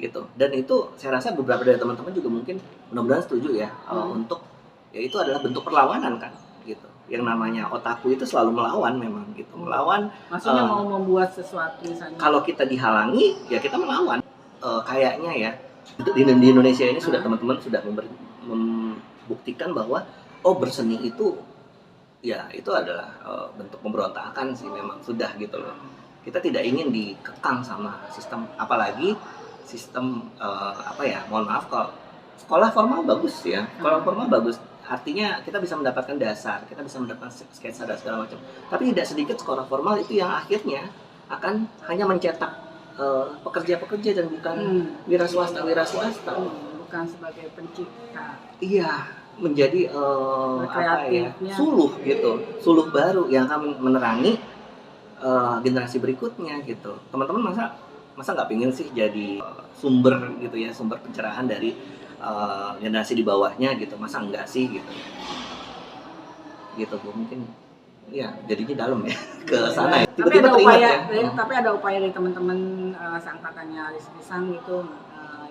[SPEAKER 2] gitu. Dan itu saya rasa beberapa dari teman-teman juga mungkin mudah-mudahan setuju ya, untuk ya itu adalah bentuk perlawanan kan gitu. Yang namanya otaku itu selalu melawan memang gitu. Melawan,
[SPEAKER 1] maksudnya mau membuat sesuatu misalnya.
[SPEAKER 2] Kalau kita dihalangi ya kita melawan. Kayaknya ya di Indonesia ini sudah teman-teman sudah membuktikan bahwa berseni itu ya itu adalah bentuk pemberontakan sih, memang sudah gitu loh. Kita tidak ingin dikekang sama sistem, apalagi sistem mohon maaf, kalau sekolah formal bagus ya, sekolah formal bagus, artinya kita bisa mendapatkan dasar, kita bisa mendapatkan sketsa dan segala macam. Tapi tidak sedikit sekolah formal itu yang akhirnya akan hanya mencetak pekerja-pekerja dan bukan wira swasta.
[SPEAKER 1] Bukan sebagai pencipta.
[SPEAKER 2] Iya, menjadi suluh baru yang akan menerangi generasi berikutnya gitu. Teman-teman masa nggak pingin sih jadi sumber gitu ya, sumber pencerahan dari generasi di bawahnya gitu, masa enggak sih gitu mungkin ya jadinya dalam ya ke sana ya. Tiba-tiba teringat ya.
[SPEAKER 1] Tapi ada upaya dari teman-teman seangkatannya Rizky Sang gitu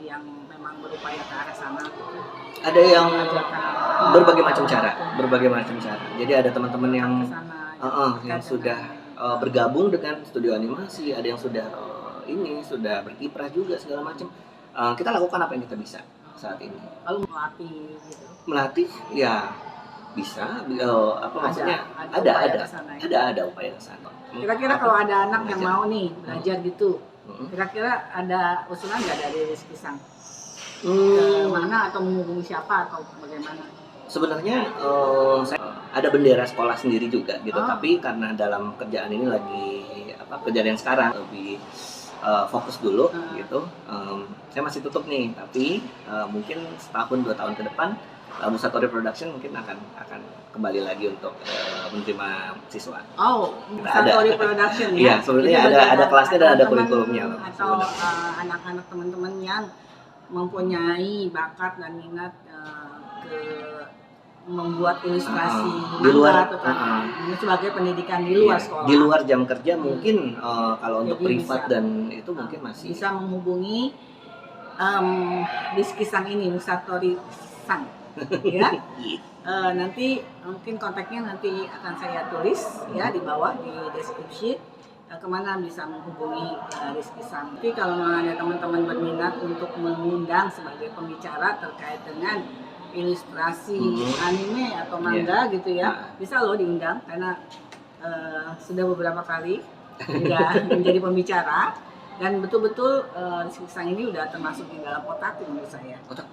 [SPEAKER 1] yang memang berupaya ke arah sana.
[SPEAKER 2] Ada yang berbagai macam cara. Jadi ada teman-teman yang sudah bergabung dengan studio animasi, ada yang sudah sudah berkiprah juga segala macam. Kita lakukan apa yang kita bisa saat ini.
[SPEAKER 1] Kalau melatih gitu.
[SPEAKER 2] Melatih ya bisa, apa maksudnya
[SPEAKER 1] upaya kesana ya?
[SPEAKER 2] ada upaya ke sana.
[SPEAKER 1] Kira-kira kalau ada anak yang
[SPEAKER 2] Mengajar.
[SPEAKER 1] mau nih belajar gitu,
[SPEAKER 2] Mm-mm.
[SPEAKER 1] kira-kira ada usulan nggak dari Rizky Sang? Ke
[SPEAKER 2] Hmm,
[SPEAKER 1] mana atau menghubungi siapa atau bagaimana?
[SPEAKER 2] sebenarnya saya ada bendera sekolah sendiri juga gitu,
[SPEAKER 1] Oh.
[SPEAKER 2] tapi karena dalam kerjaan ini lagi kerjaan yang sekarang lebih fokus dulu gitu. Saya masih tutup nih, tapi mungkin setahun 2 tahun ke depan Musatori Production mungkin akan kembali lagi untuk menerima siswa.
[SPEAKER 1] Oh,
[SPEAKER 2] Ada.
[SPEAKER 1] Satori Production ya?
[SPEAKER 2] Iya, sebenarnya
[SPEAKER 1] Jadi bagi
[SPEAKER 2] ada kelasnya dan ada
[SPEAKER 1] teman-teman
[SPEAKER 2] kurikulumnya loh,
[SPEAKER 1] atau
[SPEAKER 2] sebenarnya.
[SPEAKER 1] anak-anak teman-teman yang mempunyai bakat dan minat ke membuat ilustrasi
[SPEAKER 2] Di luar,
[SPEAKER 1] manga atau sebagai pendidikan di luar
[SPEAKER 2] iya,
[SPEAKER 1] sekolah.
[SPEAKER 2] di luar jam kerja mungkin kalau untuk
[SPEAKER 1] Jadi
[SPEAKER 2] privat
[SPEAKER 1] bisa.
[SPEAKER 2] dan itu mungkin masih
[SPEAKER 1] Bisa menghubungi Rizky Sang ini, Musatori Sang, ya. Nanti mungkin kontaknya nanti akan saya tulis ya di bawah di deskripsi kemana bisa menghubungi Rizky Sang. Tapi kalau ada teman-teman berminat untuk mengundang sebagai pembicara terkait dengan ilustrasi anime atau manga gitu ya, bisa loh diundang karena sudah beberapa kali sudah menjadi pembicara dan betul-betul Rizky Sang ini udah termasuk di dalam otak menurut saya.
[SPEAKER 2] otak.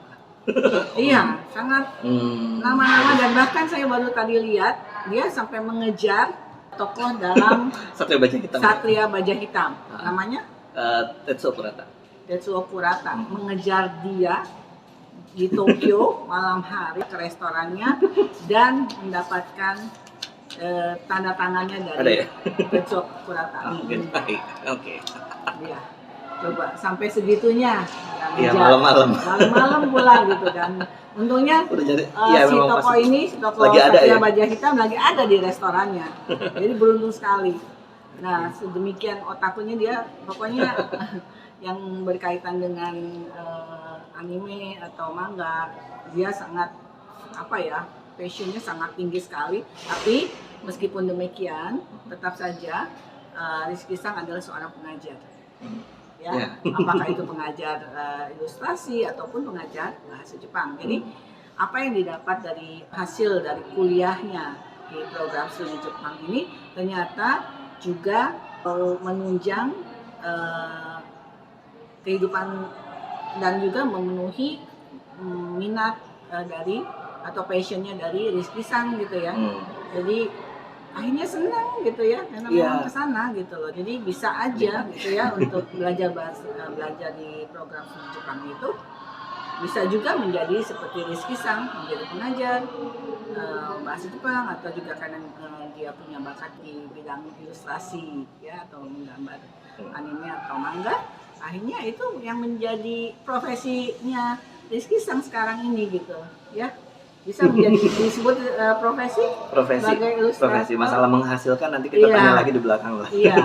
[SPEAKER 1] Iya, sangat nama-nama dan bahkan saya baru tadi lihat dia sampai mengejar tokoh dalam
[SPEAKER 2] Satria Baja Hitam.
[SPEAKER 1] Satria Baja Hitam. Namanya
[SPEAKER 2] Tetsuo Kurata.
[SPEAKER 1] Tetsuo Kurata mengejar dia di Tokyo malam hari ke restorannya dan mendapatkan tanda tangannya
[SPEAKER 2] Ada
[SPEAKER 1] dari
[SPEAKER 2] ya?
[SPEAKER 1] Tetsuo Kurata.
[SPEAKER 2] Mungkin baik. Oke.
[SPEAKER 1] Iya. Coba sampai segitunya.
[SPEAKER 2] Iya, malam-malam.
[SPEAKER 1] Malam-malam pulang gitu dan untungnya
[SPEAKER 2] Udah jadi
[SPEAKER 1] si toko ini, si toko
[SPEAKER 2] lagi ada
[SPEAKER 1] Satria
[SPEAKER 2] ya?
[SPEAKER 1] Baja Hitam lagi ada di restorannya. Jadi beruntung sekali. Nah, sedemikian otakunya dia, pokoknya yang berkaitan dengan anime atau manga, dia sangat passionnya sangat tinggi sekali. Tapi meskipun demikian, tetap saja Rizky Sang adalah seorang pengajar. Ya, apakah itu pengajar ilustrasi ataupun pengajar bahasa Jepang. Jadi apa yang didapat dari hasil dari kuliahnya di program studi Jepang ini ternyata juga menunjang kehidupan dan juga memenuhi minat dari atau passionnya dari Rizky Sang gitu ya. Jadi akhirnya senang gitu ya karena memang kesana gitu loh, jadi bisa aja gitu ya untuk belajar di program studi Jepang itu bisa juga menjadi seperti Rizky Sang, menjadi pengajar bahasa Jepang atau juga karena dia punya bakat di bidang ilustrasi ya atau menggambar anime atau manga, akhirnya itu yang menjadi profesinya Rizky Sang sekarang ini gitu ya. Bisa menjadi disebut profesi sebagai ilustrator.
[SPEAKER 2] Profesi, masalah menghasilkan nanti kita tanya lagi di belakang lah.
[SPEAKER 1] Iya,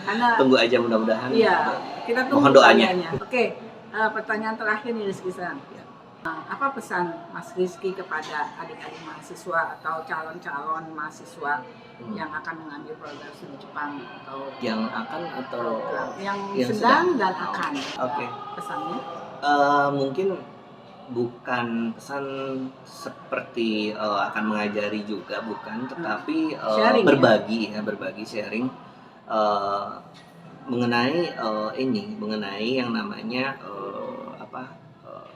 [SPEAKER 1] karena
[SPEAKER 2] tunggu aja mudah-mudahan.
[SPEAKER 1] Iya, kita tunggu
[SPEAKER 2] mohon doanya.
[SPEAKER 1] Oke, pertanyaan terakhir nih Rizky San. Apa pesan Mas Rizky kepada adik-adik mahasiswa atau calon-calon mahasiswa yang akan mengambil program studi Jepang atau
[SPEAKER 2] yang akan atau
[SPEAKER 1] yang sedang dan akan?
[SPEAKER 2] Oke.
[SPEAKER 1] Pesannya?
[SPEAKER 2] Mungkin bukan pesan seperti akan mengajari juga, bukan, tetapi berbagi sharing mengenai yang namanya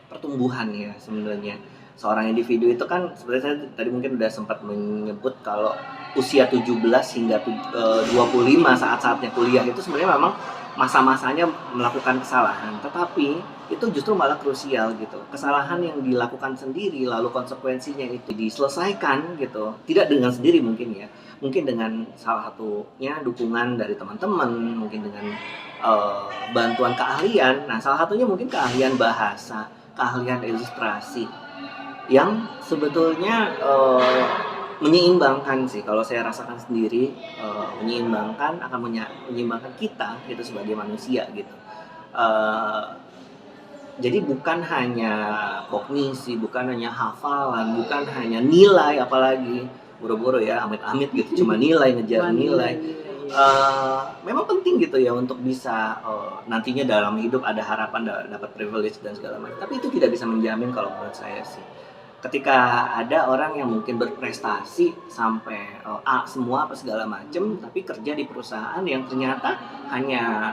[SPEAKER 2] pertumbuhan ya. Sebenarnya seorang individu itu kan sebenarnya saya tadi mungkin udah sempat menyebut kalau usia 17 hingga 25 saat-saatnya kuliah itu sebenarnya memang masa-masanya melakukan kesalahan, tetapi itu justru malah krusial gitu. Kesalahan yang dilakukan sendiri lalu konsekuensinya itu diselesaikan gitu, tidak dengan sendiri mungkin ya, mungkin dengan salah satunya dukungan dari teman-teman, mungkin dengan bantuan keahlian. Nah, salah satunya mungkin keahlian bahasa, keahlian ilustrasi yang sebetulnya menyeimbangkan sih, kalau saya rasakan sendiri, menyeimbangkan kita gitu sebagai manusia gitu. Jadi bukan hanya kognisi, bukan hanya hafalan, bukan hanya nilai, apalagi boro-boro ya, amit-amit gitu, cuma nilai, ngejar nilai. Memang penting gitu ya untuk bisa nantinya dalam hidup ada harapan dapat privilege dan segala macam. Tapi itu tidak bisa menjamin kalau menurut saya sih. Ketika ada orang yang mungkin berprestasi sampai A semua apa segala macam, tapi kerja di perusahaan yang ternyata hanya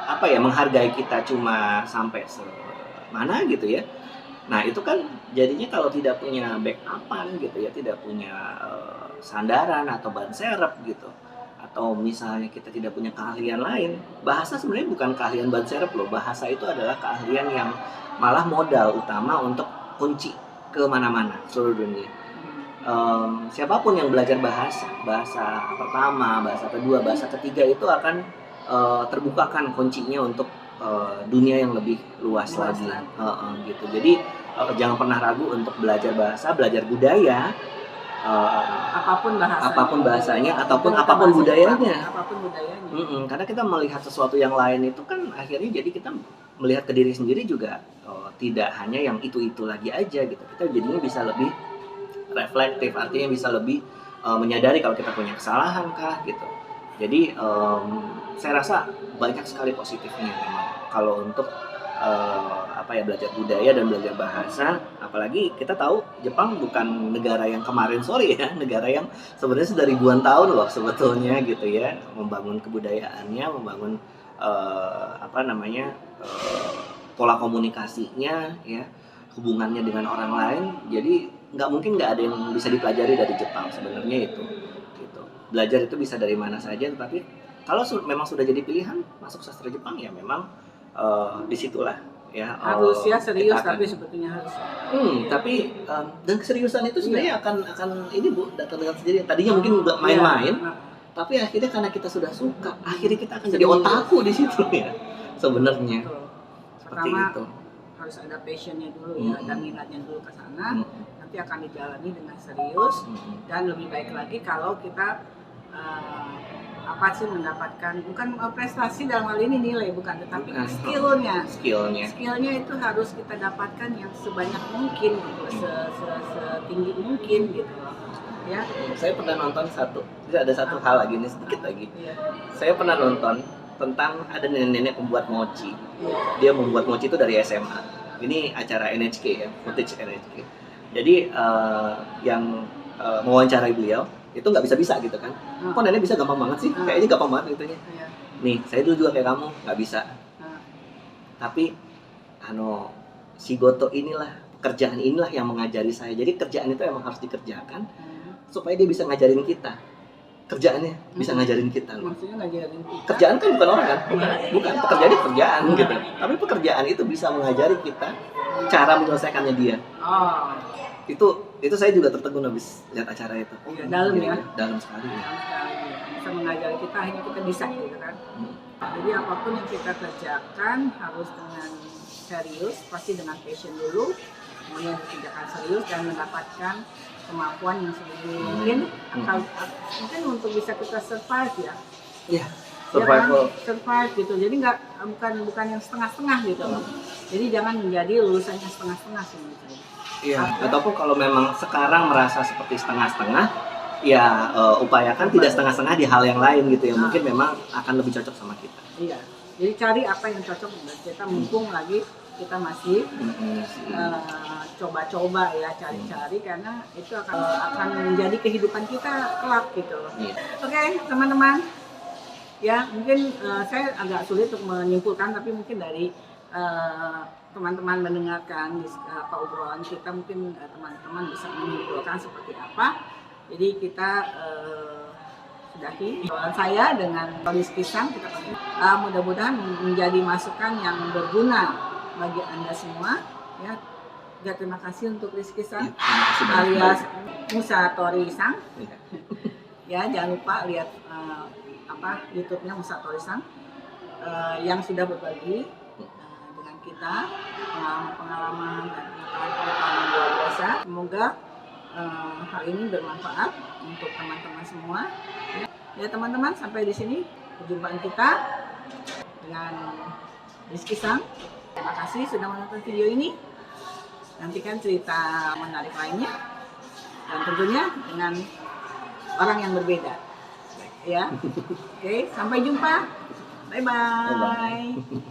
[SPEAKER 2] apa ya menghargai kita cuma sampai semana gitu ya. Nah itu kan jadinya kalau tidak punya backupan gitu ya, tidak punya sandaran atau ban serep gitu, atau misalnya kita tidak punya keahlian lain, bahasa sebenarnya bukan keahlian ban serep loh, bahasa itu adalah keahlian yang malah modal utama untuk kunci ke mana-mana seluruh dunia. Siapapun yang belajar bahasa, bahasa pertama, bahasa kedua, bahasa ketiga itu akan terbukakan kuncinya untuk dunia yang lebih luas lagi. Gitu. Jadi jangan pernah ragu untuk belajar bahasa, belajar budaya, apapun bahasanya ataupun apapun budayanya. Karena kita melihat sesuatu yang lain itu kan akhirnya jadi kita melihat ke diri sendiri juga tidak hanya yang itu lagi aja gitu. Kita jadinya bisa lebih reflektif, artinya bisa lebih menyadari kalau kita punya kesalahan kah gitu. Jadi saya rasa banyak sekali positifnya memang kalau untuk belajar budaya dan belajar bahasa. Apalagi kita tahu Jepang bukan negara yang kemarin sore ya, negara yang sebenarnya sudah ribuan tahun loh sebetulnya gitu ya, membangun kebudayaannya, membangun pola komunikasinya ya, hubungannya dengan orang lain. Jadi nggak ada yang bisa dipelajari dari Jepang sebenarnya itu gitu. Belajar itu bisa dari mana saja, tapi kalau memang sudah jadi pilihan masuk sastra Jepang ya memang disitulah ya
[SPEAKER 1] harus ya serius tapi sebetulnya harus.
[SPEAKER 2] Tapi dan keseriusan itu sebenarnya akan ini Bu datang dengan sendiri. Tadinya mungkin nggak main-main, tapi akhirnya karena kita sudah suka, akhirnya kita akan jadi otaku di situ ya sebenarnya. Seperti itu.
[SPEAKER 1] Harus ada passionnya dulu ya, ada minatnya dulu ke sana. Nanti akan dijalani dengan serius dan lebih baik lagi kalau kita mendapatkan bukan prestasi dalam hal ini nilai bukan, tetapi skillnya itu harus kita dapatkan yang sebanyak mungkin gitu, setinggi mungkin gitu ya.
[SPEAKER 2] Saya pernah nonton ada satu hal lagi nih sedikit lagi. Saya pernah nonton tentang ada nenek-nenek pembuat mochi. Dia membuat mochi itu dari SMA. Ini acara NHK ya, footage NHK. Jadi yang mewawancarai beliau itu nggak bisa gitu kan. Kok nenek bisa gampang banget sih? Kayaknya gampang banget gitu. Nih, saya dulu juga kayak kamu, nggak bisa. Tapi Shigoto inilah, pekerjaan inilah yang mengajari saya. Jadi kerjaan itu emang harus dikerjakan supaya dia bisa ngajarin kita. Kerjaannya bisa ngajarin kita.
[SPEAKER 1] Maksudnya ngajarin kita.
[SPEAKER 2] Kerjaan kan bukan orang kan? Bukan. Pekerjaan gitu. Tapi pekerjaan itu bisa mengajari kita cara menyelesaikannya dia. Itu saya juga tertegun habis lihat acara itu.
[SPEAKER 1] Dalam ya.
[SPEAKER 2] Dalam sekali ya.
[SPEAKER 1] Bisa mengajari kita, akhirnya kita bisa gitu kan. Jadi apapun yang kita kerjakan harus dengan serius, pasti dengan passion dulu, kemudian dikerjakan serius dan mendapatkan kemampuan yang sebelum mungkin mungkin untuk bisa kita survive ya. Iya. Survive gitu. Jadi bukan yang setengah-setengah gitu loh. Jadi jangan menjadi lulusannya setengah-setengah sih menurut saya.
[SPEAKER 2] Iya, ataupun kalau memang sekarang merasa seperti setengah-setengah, ya upayakan tidak setengah-setengah di hal yang lain gitu yang mungkin memang akan lebih cocok sama kita.
[SPEAKER 1] Iya, jadi cari apa yang cocok dengan kita, mumpung lagi kita masih coba-coba ya, cari-cari karena itu akan menjadi kehidupan kita kelak gitu. Oke, teman-teman, ya mungkin saya agak sulit untuk menyimpulkan, tapi mungkin dari teman-teman mendengarkan obrolan kita, mungkin teman-teman bisa menyimpulkan seperti apa. Jadi kita sudahi obrolan saya dengan Rizky Sang. Mudah-mudahan menjadi masukan yang berguna bagi Anda semua ya. Terima kasih untuk Rizky Sang alias Musatori Sang. Ya, jangan lupa lihat YouTube-nya Musatori Sang yang sudah berbagi kita pengalaman dan pengetahuan yang luar biasa. Semoga hal ini bermanfaat untuk teman-teman semua. Ya teman-teman, sampai di sini perjumpaan kita dengan Rizky Sang. Terima kasih sudah menonton video ini. Nantikan cerita menarik lainnya dan tentunya dengan orang yang berbeda. ya. Oke, sampai jumpa. Bye
[SPEAKER 2] Bye-bye.
[SPEAKER 1] bye.